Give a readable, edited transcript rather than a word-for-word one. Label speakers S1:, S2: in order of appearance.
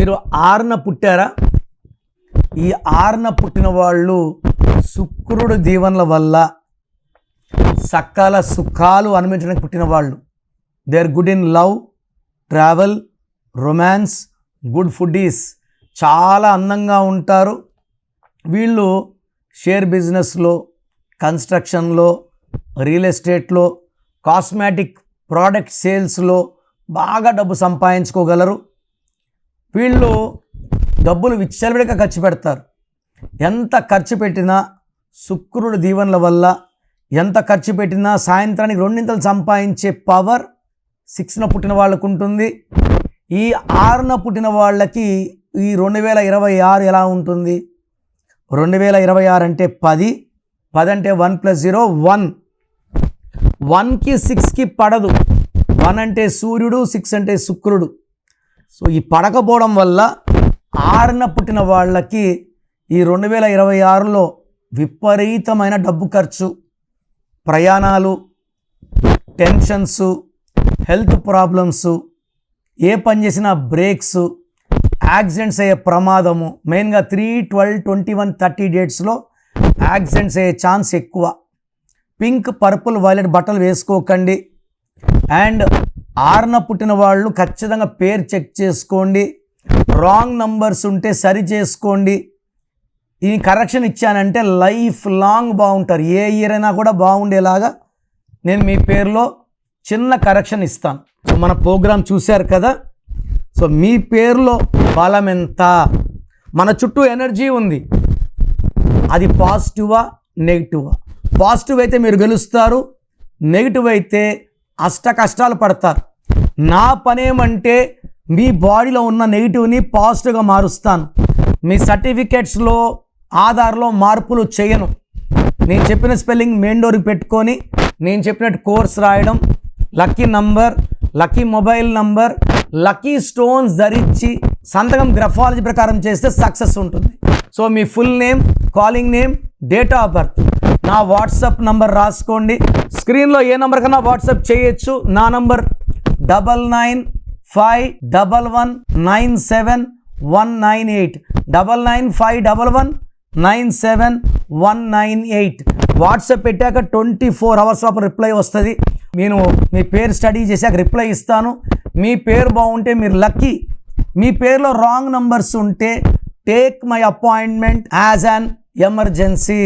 S1: మీరు 6న పుట్టారా? ఈ 6న పుట్టిన వాళ్ళు శుక్రుడు దీవెనల వల్ల సకల సుఖాలు అనుభవించడానికి పుట్టిన వాళ్ళు. They are good in love, travel, romance, good foodies, చాలా అందంగా ఉంటారు. వీళ్ళు షేర్ బిజినెస్లో, కన్స్ట్రక్షన్లో, రియల్ ఎస్టేట్లో, కాస్మెటిక్ ప్రోడక్ట్ సేల్స్లో బాగా డబ్బు సంపాదించుకోగలరు. వీళ్ళు డబ్బులు విచ్చలవిడిగా ఖర్చు పెడతారు. ఎంత ఖర్చు పెట్టినా శుక్రుడు దీవెనల వల్ల ఎంత ఖర్చు పెట్టినా సాయంత్రానికి 2 సంపాదించే పవర్ 6న పుట్టిన వాళ్ళకు ఉంటుంది. ఈ 6న పుట్టిన వాళ్ళకి ఈ 2026 ఎలా ఉంటుంది? 2026 అంటే 10 అంటే 1 + 0 1. 1కి 6కి పడదు. 1 అంటే సూర్యుడు, 6 అంటే శుక్రుడు. సో ఈ పడకపోవడం వల్ల 6న పుట్టిన వాళ్ళకి ఈ 2026లో విపరీతమైన డబ్బు ఖర్చు, ప్రయాణాలు, టెన్షన్స్, హెల్త్ ప్రాబ్లమ్స్, ఏ పని చేసినా బ్రేక్స్, యాక్సిడెంట్స్ అయ్యే ప్రమాదము. మెయిన్గా 3, 12, 21, 30 డేట్స్లో యాక్సిడెంట్స్ అయ్యే ఛాన్స్ ఎక్కువ. పింక్, పర్పుల్, వైలెట్ బట్టలు వేసుకోకండి. అండ్ 6న పుట్టిన వాళ్ళు ఖచ్చితంగా పేరు చెక్ చేసుకోండి. రాంగ్ నంబర్స్ ఉంటే సరి చేసుకోండి. ఈ కరెక్షన్ ఇచ్చానంటే లైఫ్ లాంగ్ బాగుంటారు. ఏ ఇయర్ అయినా కూడా బాగుండేలాగా నేను మీ పేరులో చిన్న కరెక్షన్ ఇస్తాను. సో మన ప్రోగ్రాం చూశారు కదా. సో మీ పేరులో బలం ఎంత? మన చుట్టూ ఎనర్జీ ఉంది. అది పాజిటివా, నెగిటివా? పాజిటివ్ అయితే మీరు గెలుస్తారు, నెగిటివ్ అయితే అష్ట కష్టాలు పడతారు. నా పనేమంటే మీ బాడీలో ఉన్న నెగిటివ్ని పాజిటివ్గా మారుస్తాను. మీ సర్టిఫికెట్స్లో, ఆధార్లో మార్పులు చేయను. నేను చెప్పిన స్పెల్లింగ్ మెయిన్ డోర్కి పెట్టుకొని నేను చెప్పినట్టు కోర్స్ రాయడం, lucky number, lucky mobile number, lucky stones ధరించి సంతకం గ్రఫాలజీ ప్రకారం చేస్తే సక్సెస్ ఉంటుంది. So me full name, calling name, date of birth, నా వాట్సాప్ నంబర్ రాసుకోండి. స్క్రీన్లో ఏ నంబర్ కన్నా వాట్సాప్ చేయొచ్చు. నా నంబర్ 9951197198 9951197198. వాట్సాప్ పెట్టాక 24 hours లోపల రిప్లై వస్తుంది. నేను మీ పేరు స్టడీ చేశాక రిప్లై ఇస్తాను. మీ పేరు బాగుంటే మీరు లక్కీ. మీ పేరులో రాంగ్ నంబర్స్ ఉంటే take my appointment as an emergency.